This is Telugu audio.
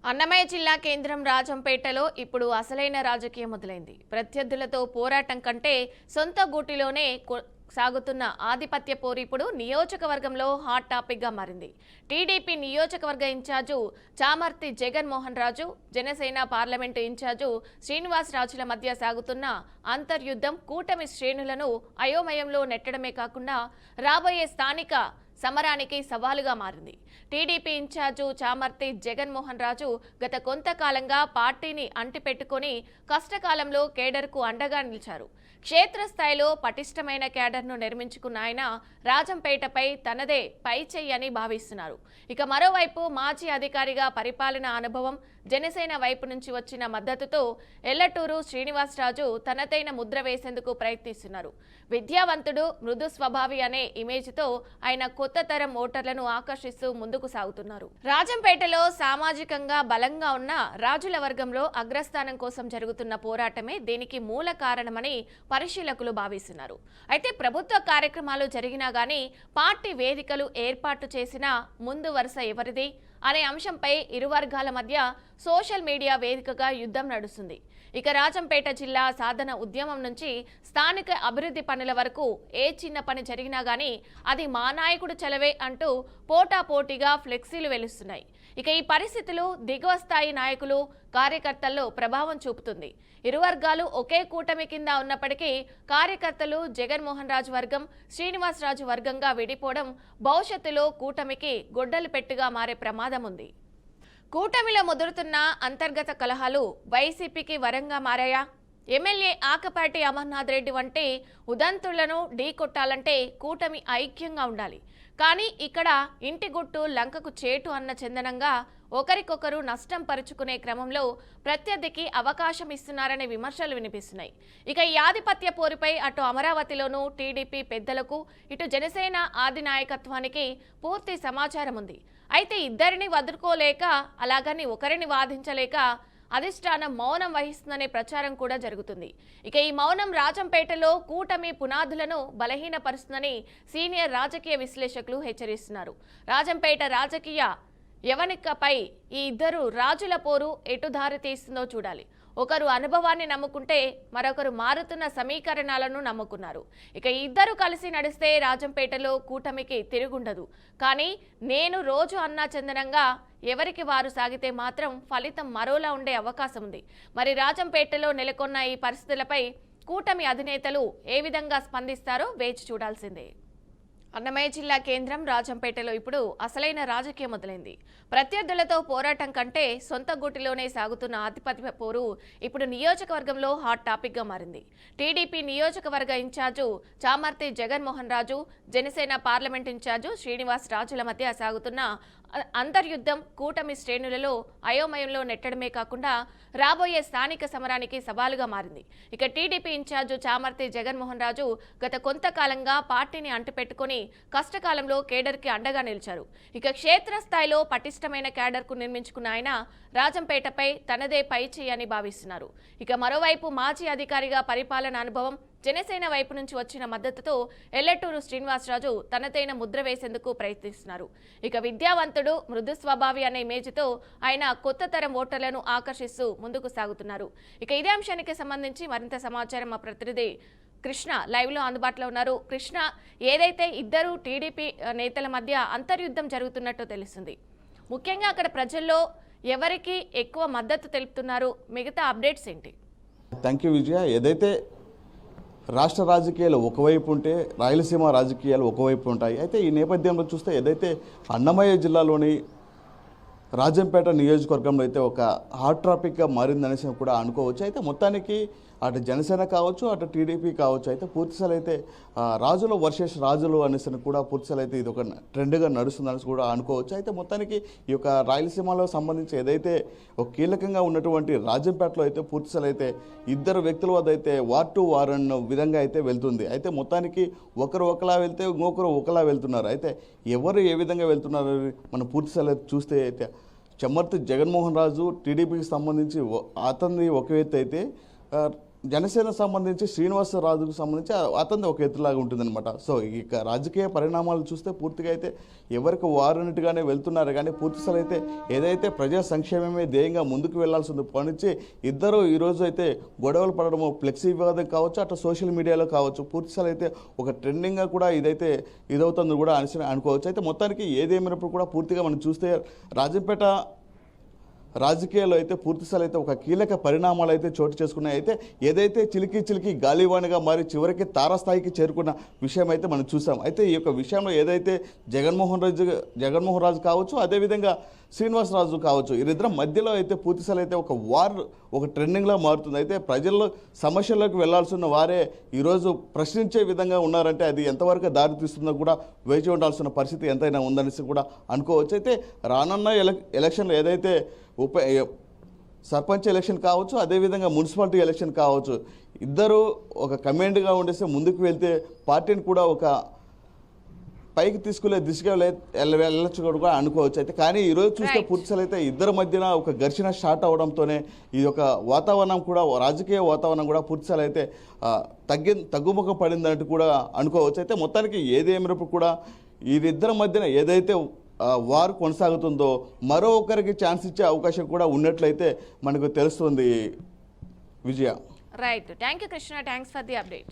అన్నమయ్య జిల్లా కేంద్రం రాజంపేటలో ఇప్పుడు అసలైన రాజకీయం మొదలైంది. ప్రత్యర్థులతో పోరాటం కంటే సొంత గూటిలోనే సాగుతున్న ఆధిపత్య పోరు ఇప్పుడు నియోజకవర్గంలో హాట్ టాపిక్ గా మారింది. టీడీపీ నియోజకవర్గ ఇన్ఛార్జు చామర్తి జగన్మోహన్ రాజు, జనసేన పార్లమెంటు ఇన్ఛార్జు శ్రీనివాస్ రాజుల మధ్య సాగుతున్న అంతర్యుద్ధం కూటమి శ్రేణులను అయోమయంలో నెట్టడమే కాకుండా రాబోయే స్థానిక సమరానికి సవాలుగా మారింది. టీడీపీ ఇన్ఛార్జు చామర్తి జగన్మోహన్ రాజు గత కొంతకాలంగా పార్టీని అంటిపెట్టుకుని కష్టకాలంలో కేడర్కు అండగా నిలిచారు. క్షేత్రస్థాయిలో పటిష్టమైన కేడర్ను నిర్మించుకున్న ఆయన రాజంపేటపై తనదే పైచెయ్యి అని భావిస్తున్నారు. ఇక మరోవైపు మాజీ అధికారిగా పరిపాలన అనుభవం, జనసేన వైపు నుంచి వచ్చిన మద్దతుతో ఎల్లటూరు శ్రీనివాసరాజు తనదైన ముద్ర వేసేందుకు ప్రయత్నిస్తున్నారు. విద్యావంతుడు, మృదు స్వభావి అనే ఇమేజ్తో ఆయన కొత్త తరం ఓటర్లను ఆకర్షిస్తూ ముందుకు సాగుతున్నారు. రాజంపేటలో సామాజికంగా బలంగా ఉన్న రాజుల వర్గంలో అగ్రస్థానం కోసం జరుగుతున్న పోరాటమే దీనికి మూల కారణమని పరిశీలకులు భావిస్తున్నారు. అయితే ప్రభుత్వ కార్యక్రమాలు జరిగినా గానీ పార్టీ వేదికలు ఏర్పాటు చేసినా ముందు వరుస ఎవరిది అనే అంశంపై ఇరు వర్గాల మధ్య సోషల్ మీడియా వేదికగా యుద్ధం నడుస్తుంది. ఇక రాజంపేట జిల్లా సాధన ఉద్యమం నుంచి స్థానిక అభివృద్ధి పనుల వరకు ఏ చిన్న పని జరిగినా గానీ అది మా నాయకుడు చలవే అంటూ పోటాపోటీగా ఫ్లెక్సీలు వెలుస్తున్నాయి. ఇక ఈ పరిస్థితులు దిగువ స్థాయి నాయకులు, కార్యకర్తల్లో ప్రభావం చూపుతుంది. ఇరు వర్గాలు ఒకే కూటమి కింద ఉన్నప్పటికీ కార్యకర్తలు జగన్మోహన్ రాజు వర్గం, శ్రీనివాస్ రాజు వర్గంగా విడిపోవడం భవిష్యత్తులో కూటమికి గొడ్డలు పెట్టుగా మారే ప్రమాదం ఉంది. కూటమిలో ముదురుతున్న అంతర్గత కలహాలు వైసీపీకి వరంగా మారాయా? ఎమ్మెల్యే ఆకపాటి అమర్నాథ్ రెడ్డి వంటి ఉదంతులను ఢీకొట్టాలంటే కూటమి ఐక్యంగా ఉండాలి. కానీ ఇక్కడ ఇంటి గుట్టు లంకకు చేటు అన్న చందనంగా ఒకరికొకరు నష్టం పరుచుకునే క్రమంలో ప్రత్యర్థికి అవకాశం ఇస్తున్నారనే విమర్శలు వినిపిస్తున్నాయి. ఇక ఈ ఆధిపత్య పోరుపై అటు అమరావతిలోనూ టీడీపీ పెద్దలకు, ఇటు జనసేన ఆది నాయకత్వానికి పూర్తి సమాచారం ఉంది. అయితే ఇద్దరిని వదులుకోలేక, అలాగని ఒకరిని వాదించలేక అధిష్టానం మౌనం వహిస్తుందనే ప్రచారం కూడా జరుగుతుంది. ఇక ఈ మౌనం రాజంపేటలో కూటమి పునాదులను బలహీనపరుస్తుందని సీనియర్ రాజకీయ విశ్లేషకులు హెచ్చరిస్తున్నారు. రాజంపేట రాజకీయ యవనికపై ఈ ఇద్దరు రాజుల పోరు ఎటు దారి తీస్తుందో చూడాలి. ఒకరు అనుభవాన్ని నమ్ముకుంటే మరొకరు మారుతున్న సమీకరణాలను నమ్ముకున్నారు. ఇక ఇద్దరు కలిసి నడిస్తే రాజంపేటలో కూటమికి తిరుగుండదు. కానీ నేను రోజు అన్నా చందనంగా ఎవరికి వారు సాగితే మాత్రం ఫలితం మరోలా ఉండే అవకాశం ఉంది. మరి రాజంపేటలో నెలకొన్న ఈ పరిస్థితులపై కూటమి అధినేతలు ఏ విధంగా స్పందిస్తారో వేచి చూడాల్సిందే. అన్నమయ్య జిల్లా కేంద్రం రాజంపేటలో ఇప్పుడు అసలైన రాజకీయం మొదలైంది. ప్రత్యర్థులతో పోరాటం కంటే సొంత గూటిలోనే సాగుతున్న ఆధిపత్య పోరు ఇప్పుడు నియోజకవర్గంలో హాట్ టాపిక్ గా మారింది. టీడీపీ నియోజకవర్గ ఇన్ఛార్జు చామర్తి జగన్మోహన్ రాజు, జనసేన పార్లమెంట్ ఇన్ఛార్జు శ్రీనివాస్ రాజుల మధ్య సాగుతున్న అంతర్యుద్ధం కూటమి శ్రేణులలో అయోమయంలో నెట్టడమే కాకుండా రాబోయే స్థానిక సమరానికి సవాలుగా మారింది. ఇక టీడీపీ ఇన్ఛార్జు చామర్తి జగన్మోహన్ రాజు గత కొంతకాలంగా పార్టీని అంటిపెట్టుకుని కష్టకాలంలో కేడర్కి అండగా నిలిచారు. ఇక క్షేత్రస్థాయిలో పటిష్టమైన కేడర్కు నిర్మించుకున్న ఆయన రాజంపేటపై తనదే పైచెయ్యి అని భావిస్తున్నారు. ఇక మరోవైపు మాజీ అధికారిగా పరిపాలన అనుభవం, జనసేన వైపు నుంచి వచ్చిన మద్దతుతో ఎల్లటూరు శ్రీనివాసరాజు తనదైన ముద్ర వేసేందుకు ప్రయత్నిస్తున్నారు. ఇక విద్యావంతుడు, మృదు స్వభావి అనే ఇమేజ్తో ఆయన కొత్త తరం ఓటర్లను ఆకర్షిస్తూ ముందుకు సాగుతున్నారు. ఇక ఇదే అంశానికి సంబంధించి మరింత సమాచారం మా ప్రతినిధి కృష్ణ లైవ్ లో అందుబాటులో ఉన్నారు. కృష్ణ, ఏదైతే ఇద్దరు టీడీపీ నేతల మధ్య అంతర్యుద్ధం జరుగుతున్నట్టు తెలుస్తుంది, ముఖ్యంగా అక్కడ ప్రజల్లో ఎవరికి ఎక్కువ మద్దతు తెలుపుతున్నారు? మిగతా అప్డేట్స్ ఏంటి? థ్యాంక్ యూ విజయ. ఏదైతే రాష్ట్ర రాజకీయాలు ఒకవైపు ఉంటే రాయలసీమ రాజకీయాలు ఒకవైపు ఉంటాయి. అయితే ఈ నేపథ్యంలో చూస్తే ఏదైతే అన్నమయ్య జిల్లాలోని రాజంపేట నియోజకవర్గంలో అయితే ఒక హాట్ టాపిక్గా మారిందనేసి కూడా అనుకోవచ్చు. అయితే మొత్తానికి అటు జనసేన కావచ్చు, అటు టీడీపీ కావచ్చు, అయితే పూర్తిస్థాయి అయితే రాజులు వర్సెస్ రాజులు అనేసి కూడా పూర్తిస్థాయి అయితే ఇది ఒక ట్రెండ్గా నడుస్తుందనేసి కూడా అనుకోవచ్చు. అయితే మొత్తానికి ఈ యొక్క రాయలసీమలో సంబంధించి ఏదైతే ఒక కీలకంగా ఉన్నటువంటి రాజంపేటలో అయితే పూర్తిస్థాయి అయితే ఇద్దరు వ్యక్తుల వద్ద అయితే వార్ టు వార్ అన్న విధంగా అయితే వెళ్తుంది. అయితే మొత్తానికి ఒకరు ఒకలా వెళ్తే ఇంకొకరు ఒకలా వెళ్తున్నారు. అయితే ఎవరు ఏ విధంగా వెళ్తున్నారు మనం పూర్తిస్థాయి చూస్తే అయితే చామర్తి జగన్మోహన్ రాజు టీడీపీకి సంబంధించి అతన్ని ఒక వ్యక్తి అయితే జనసేన సంబంధించి శ్రీనివాసరాజుకు సంబంధించి అతనిది ఒక ఎత్తులాగా ఉంటుందన్నమాట. సో ఇక రాజకీయ పరిణామాలు చూస్తే పూర్తిగా అయితే ఎవరికి వారన్నట్టుగానే వెళ్తున్నారు, కానీ పూర్తిస్థాయి అయితే ఏదైతే ప్రజా సంక్షేమమే ధ్యేయంగా ముందుకు వెళ్లాల్సింది పనిచి ఇద్దరు ఈరోజు అయితే గొడవలు పడడము, ఫ్లెక్సీ వివాదం కావచ్చు, అట్లా సోషల్ మీడియాలో కావచ్చు, పూర్తిస్థాయి అయితే ఒక ట్రెండింగ్గా కూడా ఇదైతే ఇదవుతుంది కూడా అనుకోవచ్చు. అయితే మొత్తానికి ఏదేమైనప్పుడు కూడా పూర్తిగా మనం చూస్తే రాజంపేట రాజకీయాల్లో అయితే పూర్తిస్థాయి అయితే ఒక కీలక పరిణామాలు అయితే చోటు చేసుకున్నాయి. అయితే ఏదైతే చిలికి గాలివాణిగా మారి చివరికి తారాస్థాయికి చేరుకున్న విషయం అయితే మనం చూసాం. అయితే ఈ యొక్క విషయంలో ఏదైతే జగన్మోహన్ రాజు కావచ్చు, అదేవిధంగా శ్రీనివాసరాజు కావచ్చు, వీరిద్దరం మధ్యలో అయితే పూర్తిస్థాయి అయితే ఒక వార్, ఒక ట్రెండింగ్లా మారుతుంది. అయితే ప్రజల్లో సమస్యల్లోకి వెళ్లాల్సిన వారే ఈరోజు ప్రశ్నించే విధంగా ఉన్నారంటే అది ఎంతవరకు దారి తీస్తుందో కూడా వేచి ఉండాల్సిన పరిస్థితి ఎంతైనా ఉందనేసి కూడా అనుకోవచ్చు. అయితే రానున్న ఎలక్షన్లు ఏదైతే సర్పంచ్ ఎలక్షన్ కావచ్చు, అదేవిధంగా మున్సిపాలిటీ ఎలక్షన్ కావచ్చు, ఇద్దరు ఒక కమాండ్గా ఉండేస్తే ముందుకు వెళ్తే పార్టీని కూడా ఒక పైకి తీసుకునే దిశగా వెళ్ళొచ్చు కూడా అనుకోవచ్చు. అయితే కానీ ఈరోజు చూస్తే పూర్తిస్థాయి అయితే ఇద్దరి మధ్యన ఒక ఘర్షణ స్టార్ట్ అవడంతోనే ఈ యొక్క వాతావరణం కూడా, రాజకీయ వాతావరణం కూడా పూర్తిస్థాయి అయితే తగ్గుముఖం పడిందంటూ కూడా అనుకోవచ్చు. అయితే మొత్తానికి ఏదేమైనప్పుడు కూడా వీరిద్దరి మధ్యన ఏదైతే వారు కొనసాగుతుందో మరో ఒకరికి ఛాన్స్ ఇచ్చే అవకాశం కూడా ఉన్నట్లయితే మనకు తెలుస్తుంది. Vijaya. Right, thank you Krishna, thanks for the updates.